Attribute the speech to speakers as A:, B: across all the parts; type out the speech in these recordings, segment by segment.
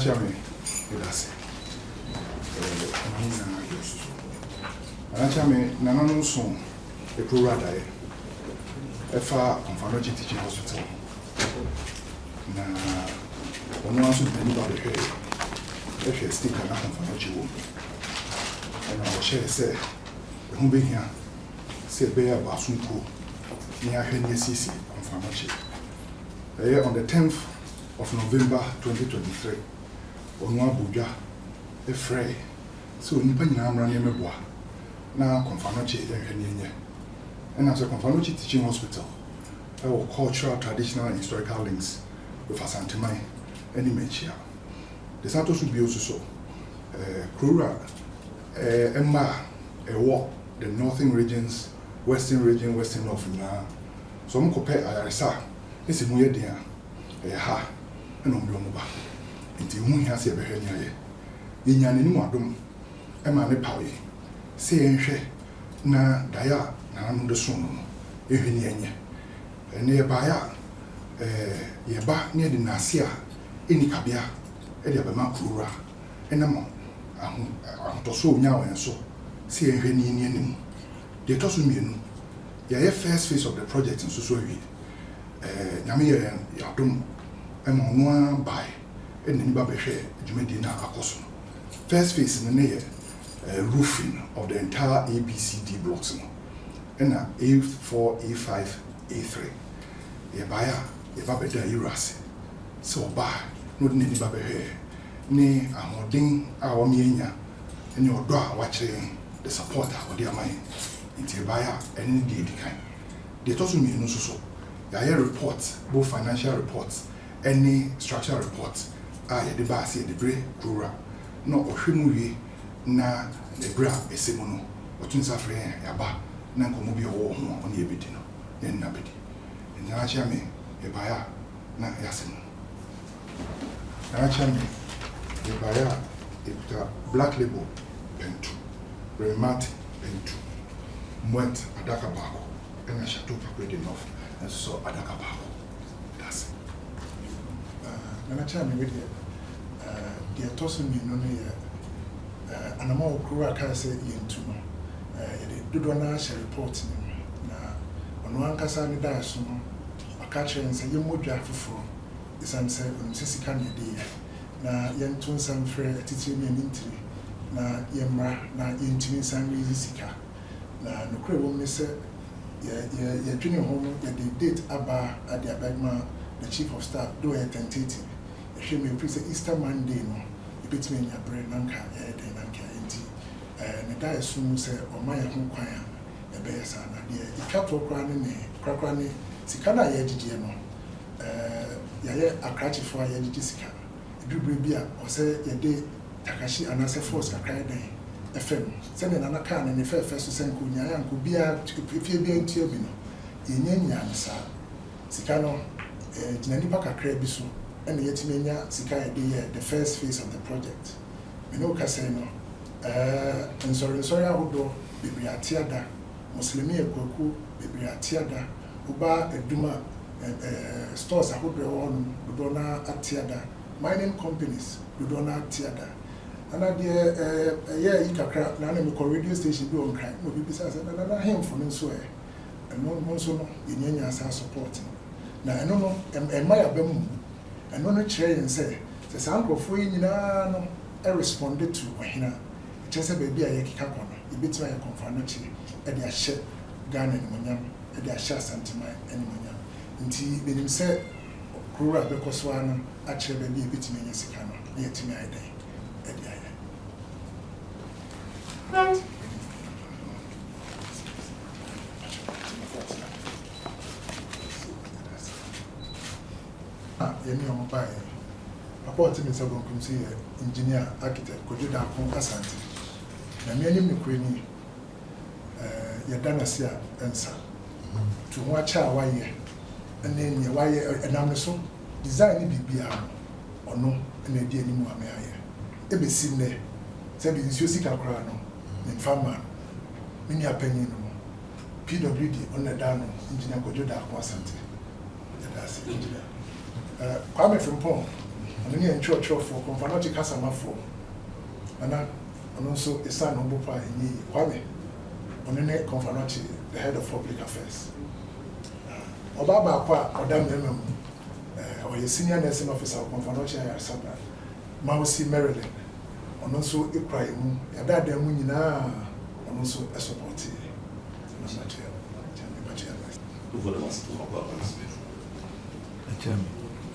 A: Anachame, that's Anachame, Nano soon, a pro rada, a far Confanochi Teaching Hospital. Now, one wants to bend about the head, if you stick an Confanochi woman. And I will share, say, the home being here, say, Bear Basunko, near Henry Sisi, Confanochi. On the 10th of November 2023, on one Buja, a fray. So, Nipan running a bois. Now, Confanochi and and as a Confanochi Teaching Hospital, our cultural, traditional, and historical links with Asantehene and Dementia. The Santos will be also so. Krura, Emma, a walk, the northern regions, western region, western north now. So, I'm compare Arisa. This is more dear. Ha, and on Blomoba. Until whom he has ever heard near ye. Yan in Madum, Emma Nepawi. Say, na Daya, Nan the Son, even Yanya. And nearby, Yaba near the Nasia, in Cabia, Ediabama Kura, and among Tosso now and so. See a Indian. They toss me. Your first phase of the project in Susui. Yamia and Yadum, and on one by and then Babeshe, Jumedina Akoso. First phase in the near roofing of the entire ABCD blocks, and A4, A5, A3. Yabaya, Yababeda Irasi. So by not any Babehe, nay, a holding our Mienya, and your door watching the supporter of their mind into Yabaya and any day kind. They told me no so. There are reports, both financial reports, any structural reports, the basi, the break, Krura, no Oshimuye, na the bra, a semono, or Tunsafre, Yaba, Nankomobi or on the Ebitino, then Nabidi. And Nachame, Ebaya, na Yasin. Nachame, Ebaya, a black label, Pentu, Remat, Pentu, Mwent, Adaka Bako, and I shall talk about enough. And so Adakabako. That's it.
B: And I tell me with you, the tossing me no near and I'm all Kura can say in two. The Dudona shall report him. Now, on one Cassani Dasono, a catcher and say, you mood draft for is answered on Sissicania day. Now, young Tun Sam Frey, a teaching me an intri. Now, Yemra, now intimate San Rizika. Now, no crib will miss it. Your junior home, the date Abba at the Abagma, the chief of staff, do a tentative. A shame you please Easter Monday, no, you beat me in your brain, Nanka, Nanka, and the diet soon say, or my home choir, a bear son, dear, you kept for cranny, Sikana Yediano, Yaya, a cratchy for Yedisica. You do be or say your day, Takashi, and as a force, a cry day. FM, sending an account and the first to send Kunya and could be out to prepare being Tiobino. In Yenya, sir. Sicano, Janipaka Crebiso, and the Yetimania, Sika, the first phase of the project. Mino Casino, and sorry, I would do, Bibria Tiada, Muslimia Goku, Bibria Tiada, Uba, Duma, stores I would be on, Dudona at Tiada, mining companies, Dudona Tiada. And I dear, you can crack, now radio station do on crime, no people say, and I him from Insway, and no Monsono, in Yenya supporting. Now I know, and my abem, and no chair and say, the sound of way, I responded to Wahina. Just a baby, I capon, it beats my confanati, and their ship, gun and Monyam, and their shas anti my animal. Until him said, Kura Becoswana, actually baby beats me in Sicano, near to me, I day. Yemi Omobai, Papa Timmy Sabon Kumsi, engineer, architect, Kojuda Pon Asante. Yami Mukweni, Yadanasia, answer. To watch our wire, and then your wire and Amazon, design BBR, or no, and a dear Muamaya. Ebe seen there, said it's Yusika Crano, in Farmer, many opinion, PWD on the Dano, engineer Kojuda Asante. That's engineer. Kwame from Pong, and then church for Confanachi Casama for. And also a son of Bopa in Kwame, on the neck Confanachi, the head of public affairs. Obaba, or Damn, or a senior nursing officer of Confanachi Sabra, Mausi Maryland, and also a prime, a dad, and also a support.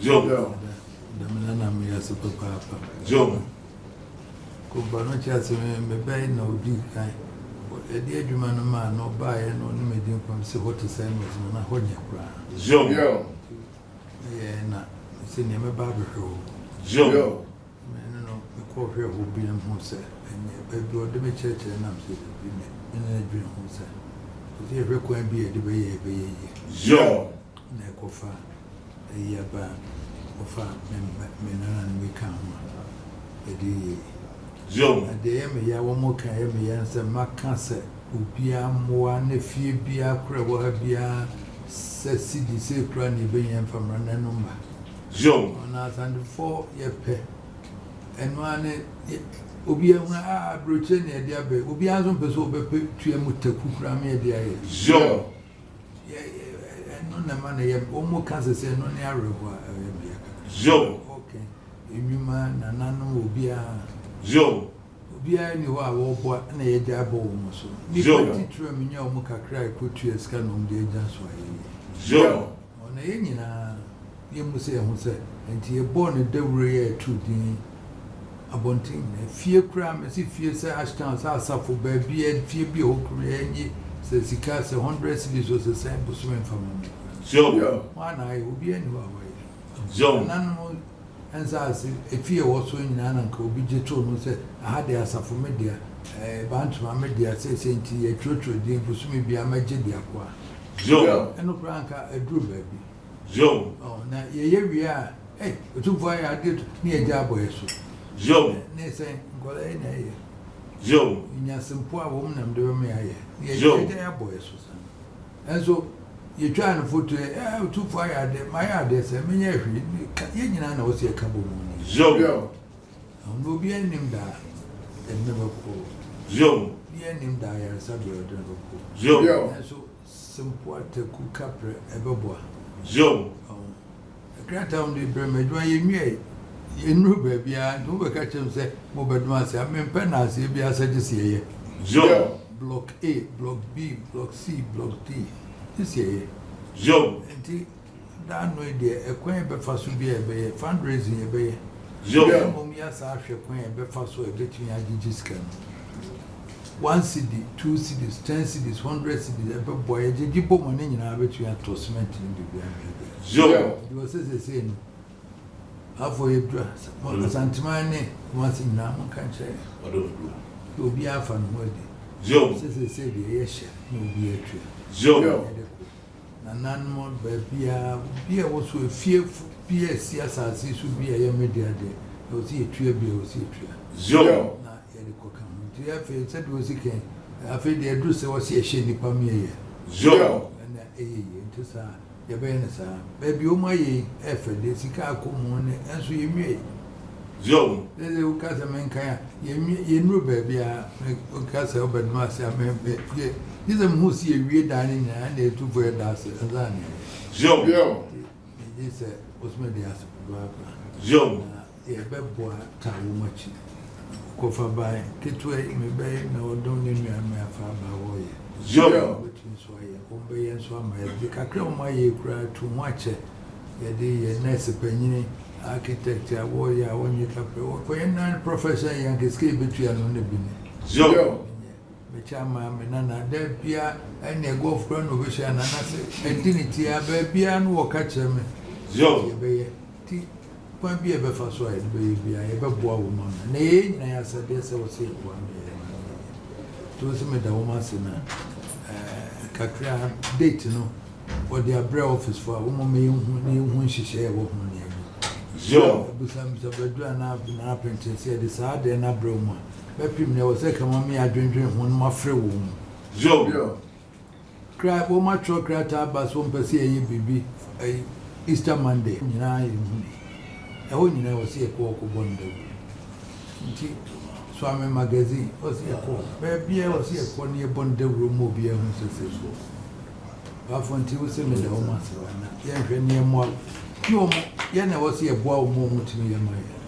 C: Joe. The man is a papa. Joe. Kubanocha me buy no big kind. A dear man, no buy and only made him come see what to say was not a honya cry. Joe. Yeah, senior barber show. Joe. No, the coffee will be a moose, and baby or the church and I'm sitting in a dream who said. If you can't be a debate, Joe. Necofa, a year back. Men we come. Joe, a day me, I won't mock me answer my cancer. Upia more nephew be a crab be a city say cranny being from Rana number. Joe, on us and 4 year pay. And one Ubia Britannia, dear baby, Ubia don't preserve a picture to Kukrami, dear. Joe, no money, almost cancer say no narrow. Joe, okay. If you man, and none will be a Joe. Be I knew I will what an age almost. Joe, teacher, and your muka cry put you a scan on the agents. Joe, on the Indian, you must say, who said, and he born a devil to the abonting. Fear cram as if you say Ashton's house for baby and fear be all Korean, says he cast 100 cities was the same pursuing from him. Joe, one eye will be anywhere. Joe, none and as if he also in an uncle be told, said, I had the answer for media, a bunch of media says, a church or did pursue me be a magic aqua. Joe, and no branca a drew baby. Joe, oh, now here we are. Hey, too far I did near Jabo. Joe, they say, go in Joe, in your some poor woman, I'm doing me. Joe, boys. And so you're trying to put too far my address, and many was a couple of Joe, no be any name that and never call. Joe, be any name that I subject never call. Joe, and so some poor cook capre ever boy. Joe, a great town de Bremer, you may. In Ruby, and who will catch him say, Mobadmas, I mean, Penas, if you are such a say. Joe, Block A, Block B, Block C, Block D. This year, Joe, and that no idea, a quaint breakfast will be a bay, fundraising a bay. Joe, yes, after a quaint breakfast will be between Agiscan. 1 city, 2 cities, 10 cities, 100 cities, a boy, a jibo money in our between tossment in the grand. Joe, you was the same. How for your dress? Asantehene, once in Nam country. What do you be a fan worthy? Joe said, yes, no be a tree. Joe, and none more be also a fearful PS, yes, as this would be a media day. You'll see a tree, you'll see a tree. Joe, not yet a cockam. The said was he came. I feel the address was a shady pammy. Joe, and a to your Benessa, baby, oh my effort, the Sika come and so you may. Joe, there's a Casamanca, you know, baby, Casa, but Massa, he's a moosey real dining and they took for a dance. Joe, this was my dear. Joe, a bad boy, time much. Go for by, get away in the bay, no, don't need me and my father. Joe, obey and so much. I call my cry to watch it. The nurse penny, architecture, warrior, when you can for a non professor, young escape between on the bin. Joe, which I'm a man, there be and a golf ground of and I say, and dignity, I baby and walk at him. Joe, won't be ever for sweat, baby, I ever bore woman. Nay, I said, yes, I was here one day. To some of the woman's in Kakra date, no, or their bread office for a woman may when she share what money. Joe, some bedroom and apprentice said this hard and a broma. But there was a come on me, I drink one more free woman. Joe, cry, oh, my truck, cry, bus won't pursue a baby, Easter Monday, ɛhɔ nyinaa wɔ sɛ yɛkɔ ɔkɔbɔ ndawuro nti Swami magazine wɔ sɛ yɛkɔ baabiara wɔ sɛ yɛkɔ ne yɛbɔ ndawuro ma obiara ho sɛsɛ so baafo nti wo sɛ meda wo ma ase wana yɛnhwɛ nneɛma yɛna wɔ sɛ yɛboa wo ma ɔmo tumi yɛ ma yɛ